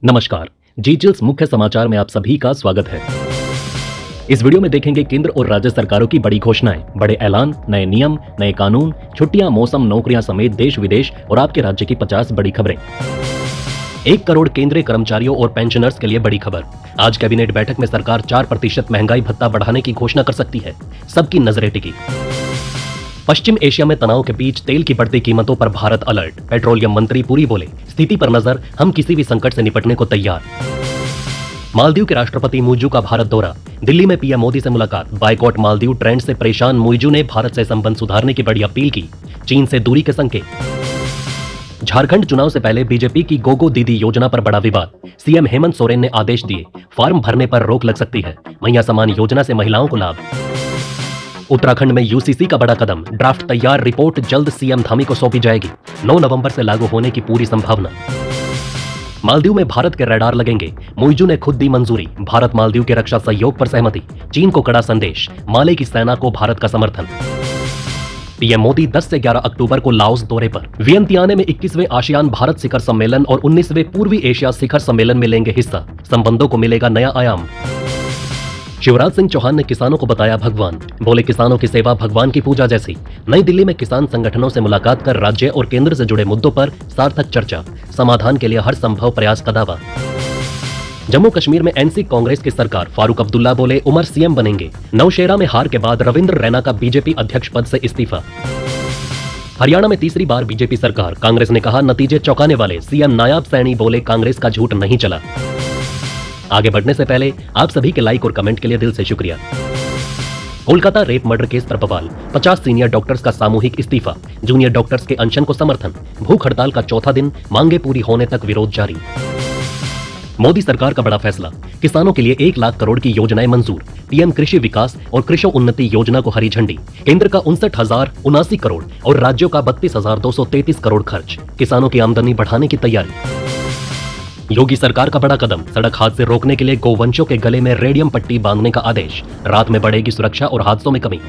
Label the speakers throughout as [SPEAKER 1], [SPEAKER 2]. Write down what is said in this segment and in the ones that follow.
[SPEAKER 1] नमस्कार। जीजीएल्स मुख्य समाचार में आप सभी का स्वागत है। इस वीडियो में देखेंगे केंद्र और राज्य सरकारों की बड़ी घोषणाएं, बड़े ऐलान, नए नियम, नए कानून, छुट्टियां, मौसम, नौकरियां समेत देश विदेश और आपके राज्य की 50 बड़ी खबरें। 1 करोड़ केंद्रीय कर्मचारियों और पेंशनर्स के लिए बड़ी खबर। आज कैबिनेट बैठक में सरकार 4% महंगाई भत्ता बढ़ाने की घोषणा कर सकती है। सबकी नजरें टिकी। पश्चिम एशिया में तनाव के बीच तेल की बढ़ती कीमतों पर भारत अलर्ट। पेट्रोलियम मंत्री पुरी बोले, स्थिति पर नजर, हम किसी भी संकट से निपटने को तैयार। मालदीव के राष्ट्रपति मुइजू का भारत दौरा। दिल्ली में पीएम मोदी से मुलाकात। बाइकॉट मालदीव ट्रेंड से परेशान मुइजू ने भारत से संबंध सुधारने की बड़ी अपील की। चीन से दूरी के संकेत। झारखंड चुनाव से पहले बीजेपी की गोगो दीदी योजना पर बड़ा विवाद। सीएम हेमंत सोरेन ने आदेश दिए, फॉर्म भरने पर रोक लग सकती है। मैया समान योजना से महिलाओं को लाभ। उत्तराखंड में यूसीसी का बड़ा कदम। ड्राफ्ट तैयार, रिपोर्ट जल्द सीएम धामी को सौंपी जाएगी। 9 नवंबर से लागू होने की पूरी संभावना। मालदीव में भारत के रडार लगेंगे। मुइजू ने खुद दी मंजूरी। भारत मालदीव के रक्षा सहयोग पर सहमति। चीन को कड़ा संदेश, माले की सेना को भारत का समर्थन। पीएम मोदी 10 से 11 अक्टूबर को लाओस दौरे पर। वियंतियाने में 21वें आसियान भारत शिखर सम्मेलन और 19वें पूर्वी एशिया शिखर सम्मेलन में लेंगे हिस्सा। संबंधों को मिलेगा नया आयाम। शिवराज सिंह चौहान ने किसानों को बताया भगवान। बोले, किसानों की सेवा भगवान की पूजा जैसी। नई दिल्ली में किसान संगठनों से मुलाकात कर राज्य और केंद्र से जुड़े मुद्दों पर सार्थक चर्चा। समाधान के लिए हर संभव प्रयास का दावा। जम्मू कश्मीर में एनसी कांग्रेस की सरकार। फारूक अब्दुल्ला बोले, उमर सीएम बनेंगे। नौशेरा में हार के बाद रविंद्र रैना का बीजेपी अध्यक्ष पद से इस्तीफा। हरियाणा में तीसरी बार बीजेपी सरकार। कांग्रेस ने कहा, नतीजे चौंकाने वाले। सीएम नायाब सैनी बोले, कांग्रेस का झूठ नहीं चला। आगे बढ़ने से पहले आप सभी के लाइक और कमेंट के लिए दिल से शुक्रिया। कोलकाता रेप मर्डर केस पर बवाल। 50 सीनियर डॉक्टर्स का सामूहिक इस्तीफा। जूनियर डॉक्टर्स के अनशन को समर्थन। भूख हड़ताल का चौथा दिन, मांगे पूरी होने तक विरोध जारी। मोदी सरकार का बड़ा फैसला। किसानों के लिए 1 लाख करोड़ की योजनाएं मंजूर। पीएम कृषि विकास और कृषि उन्नति योजना को हरी झंडी। केंद्र का 59,079 करोड़ और राज्यों का 32,233 करोड़ खर्च। किसानों की आमदनी बढ़ाने की तैयारी। योगी सरकार का बड़ा कदम। सड़क हादसे रोकने के लिए गोवंशों के गले में रेडियम पट्टी बांधने का आदेश। रात में बढ़ेगी सुरक्षा और हादसों में कमी।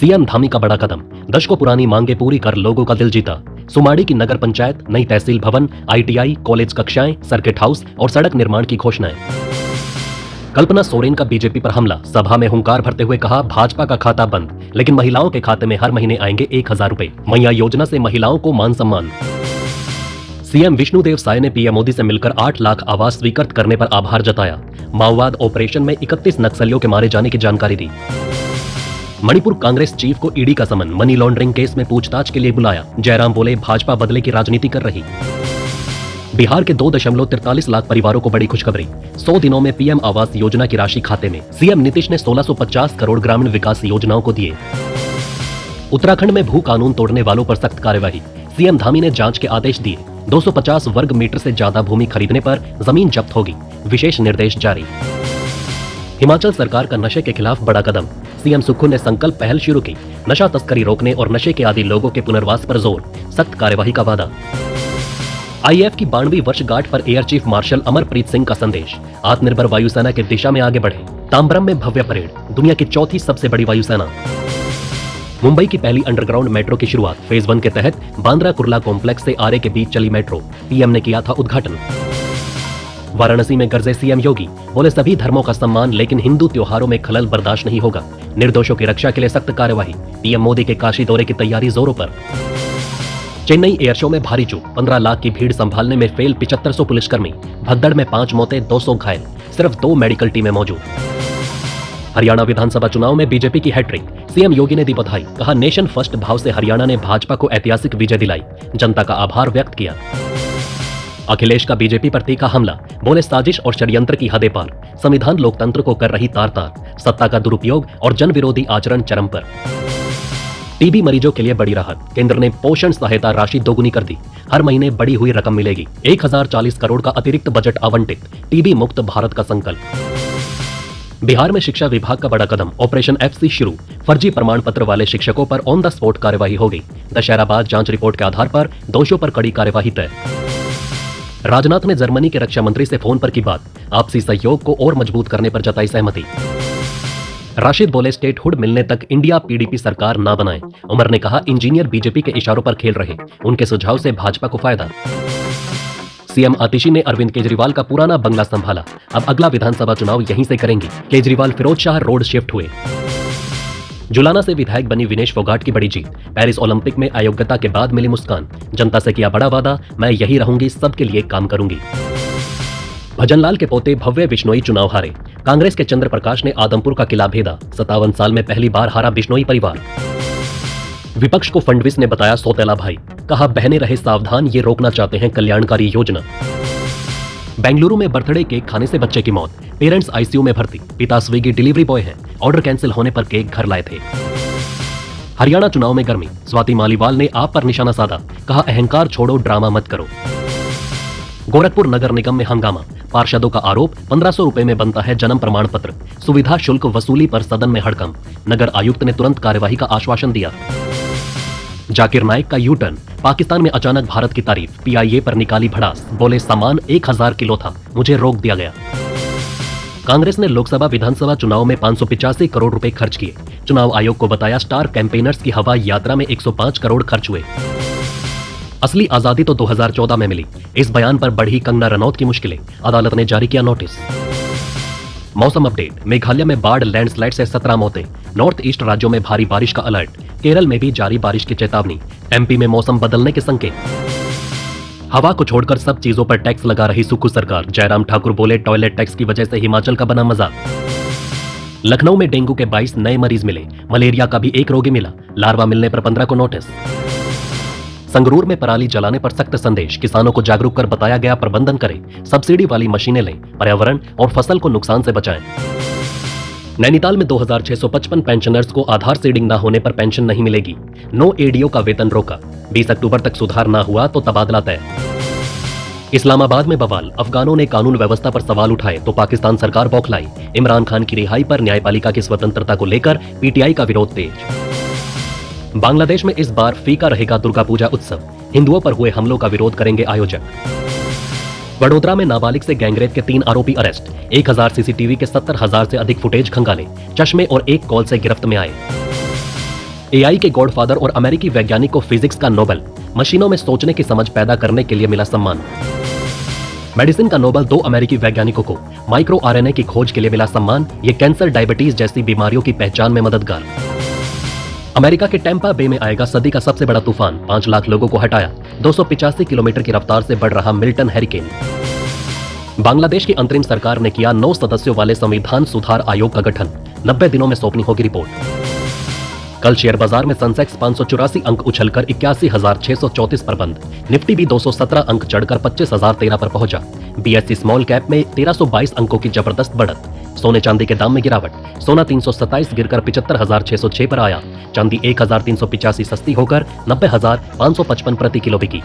[SPEAKER 1] सीएम धामी का बड़ा कदम। दशकों पुरानी मांगे पूरी कर लोगों का दिल जीता। सुमाड़ी की नगर पंचायत, नई तहसील भवन, आईटीआई, कॉलेज कक्षाएं, सर्किट हाउस और सड़क निर्माण की घोषणाएं। कल्पना सोरेन का बीजेपी पर हमला। सभा में हुंकार भरते हुए कहा, भाजपा का खाता बंद, लेकिन महिलाओं के खाते में हर महीने आएंगे 1000 रुपए। मैया योजना से महिलाओं को मान सम्मान। सीएम विष्णुदेव साय ने पीएम मोदी से मिलकर 8 लाख आवास स्वीकृत करने पर आभार जताया। माओवाद ऑपरेशन में 31 नक्सलियों के मारे जाने की जानकारी दी। मणिपुर कांग्रेस चीफ को ईडी का समन। मनी लॉन्ड्रिंग केस में पूछताछ के लिए बुलाया। जयराम बोले, भाजपा बदले की राजनीति कर रही। बिहार के 2.43 लाख परिवारों को बड़ी खुशखबरी। 100 दिनों में पीएम आवास योजना की राशि खाते में। सीएम नीतीश ने 1650 करोड़ ग्रामीण विकास योजनाओं को दिए। उत्तराखंड में भू कानून तोड़ने वालों पर सख्त कार्यवाही। सीएम धामी ने जांच के आदेश दिए। 250 वर्ग मीटर से ज्यादा भूमि खरीदने पर जमीन जब्त होगी। विशेष निर्देश जारी। हिमाचल सरकार का नशे के खिलाफ बड़ा कदम। सीएम सुक्खू ने संकल्प पहल शुरू की। नशा तस्करी रोकने और नशे के आदी लोगों के पुनर्वास पर जोर। सख्त कार्यवाही का वादा। आईएएफ की 92वीं वर्षगांठ पर air chief marshal Amarpreet Singh का संदेश। आत्मनिर्भर वायुसेना की दिशा में आगे बढ़े। ताम्बरम में भव्य परेड। दुनिया की चौथी सबसे बड़ी वायुसेना। मुंबई की पहली अंडरग्राउंड मेट्रो की शुरुआत। फेज 1 के तहत बांद्रा कुर्ला कॉम्प्लेक्स से आरे के बीच चली मेट्रो। पीएम ने किया था उद्घाटन। वाराणसी में गरजे सीएम योगी। बोले, सभी धर्मों का सम्मान, लेकिन हिंदू त्योहारों में खलल बर्दाश्त नहीं होगा। निर्दोषों की रक्षा के लिए सख्त कार्यवाही। पीएम मोदी के काशी दौरे की तैयारी जोरों पर। चेन्नई एयर शो में भारी चूक। 15 लाख की भीड़ संभालने में फेल 7500 पुलिसकर्मी। भगदड़ में 5 मौतें, 200 घायल। सिर्फ 2 मेडिकल टीमें मौजूद। हरियाणा विधानसभा चुनाव में बीजेपी की हैट्रिक। सीएम योगी ने दी बधाई। कहा, नेशन फर्स्ट भाव से हरियाणा ने भाजपा को ऐतिहासिक विजय दिलाई। जनता का आभार व्यक्त किया। अखिलेश का बीजेपी पर तीखा हमला। बोले, साजिश और षड्यंत्र की हदें पार। संविधान लोकतंत्र को कर रही तार तार। सत्ता का दुरुपयोग और जन विरोधी आचरण चरम पर। टीबी मरीजों के लिए बड़ी राहत। केंद्र ने पोषण सहायता राशि दोगुनी कर दी। हर महीने बढ़ी हुई रकम मिलेगी। 1040 करोड़ का अतिरिक्त बजट आवंटित। टीबी मुक्त भारत का संकल्प। बिहार में शिक्षा विभाग का बड़ा कदम। ऑपरेशन एफसी शुरू। फर्जी प्रमाण पत्र वाले शिक्षकों पर ऑन द स्पॉट कार्यवाही होगी। दशहरा बाद जांच रिपोर्ट के आधार पर दोषियों पर कड़ी कार्यवाही तय। राजनाथ ने जर्मनी के रक्षा मंत्री से फोन पर की बात। आपसी सहयोग को और मजबूत करने पर जताई सहमति। राशिद बोले, स्टेटहुड मिलने तक इंडिया पीडीपी सरकार ना बनाए। उमर ने कहा, इंजीनियर बीजेपी के इशारों पर खेल रहे। उनके सुझाव से भाजपा को फायदा। सीएम आतिशी ने अरविंद केजरीवाल का पुराना बंगला संभाला। अब अगला विधानसभा चुनाव यहीं से करेंगे। केजरीवाल फिरोज शाह रोड शिफ्ट हुए। जुलाना से विधायक बनी विनेश फोगाट की बड़ी जीत। पेरिस ओलंपिक में अयोग्यता के बाद मिली मुस्कान। जनता से किया बड़ा वादा, मैं यही रहूंगी, सबके लिए काम करूंगी। भजनलाल के पोते भव्य बिश्नोई चुनाव हारे। कांग्रेस के चंद्र प्रकाश ने आदमपुर का किला भेदा। 57 साल में पहली बार हारा बिश्नोई परिवार। विपक्ष को फडणवीस ने बताया सौतेला भाई। कहा बहने रहे सावधान, ये रोकना चाहते हैं कल्याणकारी योजना। बेंगलुरु में बर्थडे केक खाने से बच्चे की मौत। पेरेंट्स आईसीयू में भर्ती। पिता स्विगी डिलीवरी बॉय हैं। ऑर्डर कैंसिल होने पर केक घर लाए थे। हरियाणा चुनाव में गर्मी। स्वाति मालीवाल ने आप पर निशाना साधा। कहा अहंकार छोड़ो, ड्रामा मत करो। गोरखपुर नगर निगम में हंगामा। पार्षदों का आरोप 1500 रुपए में बनता है जन्म प्रमाण पत्र। सुविधा शुल्क वसूली पर सदन में हड़कंप। नगर आयुक्त ने तुरंत कार्यवाही का आश्वासन दिया। जाकिर नाइक का यू टर्न। पाकिस्तान में अचानक भारत की तारीफ। पीआईए पर निकाली भड़ास। बोले सामान 1000 किलो था, मुझे रोक दिया गया। कांग्रेस ने लोकसभा विधानसभा चुनाव में 585 करोड़ रुपए खर्च किए। चुनाव आयोग को बताया स्टार कैंपेनर्स की हवाई यात्रा में 105 करोड़ खर्च हुए। असली आजादी तो 2014 में मिली। इस बयान पर बढ़ी कंगना रनौत की मुश्किलें। अदालत ने जारी किया नोटिस। मौसम अपडेट। मेघालय में बाढ़, लैंडस्लाइड से 17 मौतें। नॉर्थ ईस्ट राज्यों में भारी बारिश का अलर्ट। केरल में भी जारी बारिश की चेतावनी। एमपी में मौसम बदलने के संकेत। हवा को छोड़कर सब चीजों पर टैक्स लगा रही सुक्खू सरकार। जयराम ठाकुर बोले टॉयलेट टैक्स की वजह से हिमाचल का बना मजाक। लखनऊ में डेंगू के 22 नए मरीज मिले। मलेरिया का भी एक रोगी मिला। लार्वा मिलने पर 15 को नोटिस। संगरूर में पराली जलाने पर सख्त संदेश। किसानों को जागरूक कर बताया गया प्रबंधन करें। सब्सिडी वाली मशीनें लें। पर्यावरण और फसल को नुकसान से बचाएं। नैनीताल में 2655 पेंशनर्स को आधार सीडिंग न होने पर पेंशन नहीं मिलेगी। नो एडीओ का वेतन रोका। 20 अक्टूबर तक सुधार न हुआ तो तबादला तय। इस्लामाबाद में बवाल। अफगानों ने कानून व्यवस्था पर सवाल उठाए तो पाकिस्तान सरकार बौखलाई। इमरान खान की रिहाई पर न्यायपालिका की स्वतंत्रता को लेकर पीटीआई का विरोध तेज। बांग्लादेश में इस बार फीका रहेगा दुर्गा पूजा उत्सव। हिंदुओं पर हुए हमलों का विरोध करेंगे आयोजक। वडोदरा में नाबालिग से गैंगरेप के 3 आरोपी अरेस्ट। 1000 सीसीटीवी के 70,000 से अधिक फुटेज खंगाले। चश्मे और एक कॉल से गिरफ्त में आए। एआई के गॉडफादर और अमेरिकी वैज्ञानिक को फिजिक्स का नोबेल। मशीनों में सोचने की समझ पैदा करने के लिए मिला सम्मान। मेडिसिन का नोबेल 2 अमेरिकी वैज्ञानिकों को। माइक्रो आरएनए की खोज के लिए मिला सम्मान। ये कैंसर, डायबिटीज जैसी बीमारियों की पहचान में मददगार। अमेरिका के टैंपा बे में आएगा सदी का सबसे बड़ा तूफान। 5 लाख लोगों को हटाया। 285 किलोमीटर की रफ्तार से बढ़ रहा मिल्टन हैरिकेन। बांग्लादेश की अंतरिम सरकार ने किया 9 सदस्यों वाले संविधान सुधार आयोग का गठन। 90 दिनों में सौंपनी होगी रिपोर्ट। कल शेयर बाजार में सेंसेक्स 584 अंक उछलकर 81,634 पर बंद। निफ्टी भी 217 अंक चढ़कर 25,013 पर पहुंचा। बीएसई स्मॉल कैप में 1322 अंकों की जबरदस्त बढ़त। सोने चांदी के दाम में गिरावट। सोना 327 गिरकर 75,606 पर आया। चांदी 1,385 सस्ती होकर 90,555 प्रति किलो बिकी।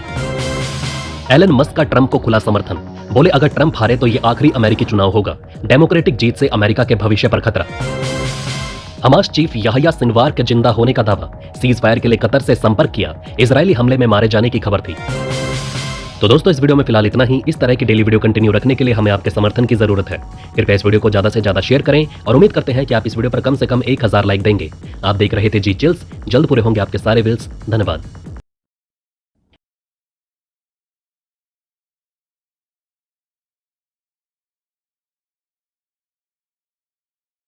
[SPEAKER 1] एलन मस्क का ट्रंप को खुला समर्थन। बोले अगर ट्रंप हारे तो ये आखिरी अमेरिकी चुनाव होगा। डेमोक्रेटिक जीत से अमेरिका के भविष्य पर खतरा। हमास चीफ याह्या सिनवार के जिंदा होने का दावा। सीज फायर के लिए कतर से संपर्क किया। इजरायली हमले में मारे जाने की खबर थी। तो दोस्तों इस वीडियो में फिलहाल इतना ही। इस तरह की डेली वीडियो कंटिन्यू रखने के लिए हमें आपके समर्थन की जरूरत है। कृपया इस वीडियो को ज्यादा से ज्यादा शेयर करें और उम्मीद करते हैं कि आप इस वीडियो पर कम से कम 1000 लाइक देंगे। आप देख रहे थे जी चिल्स। जल्द पूरे होंगे आपके सारे विल्स। धन्यवाद।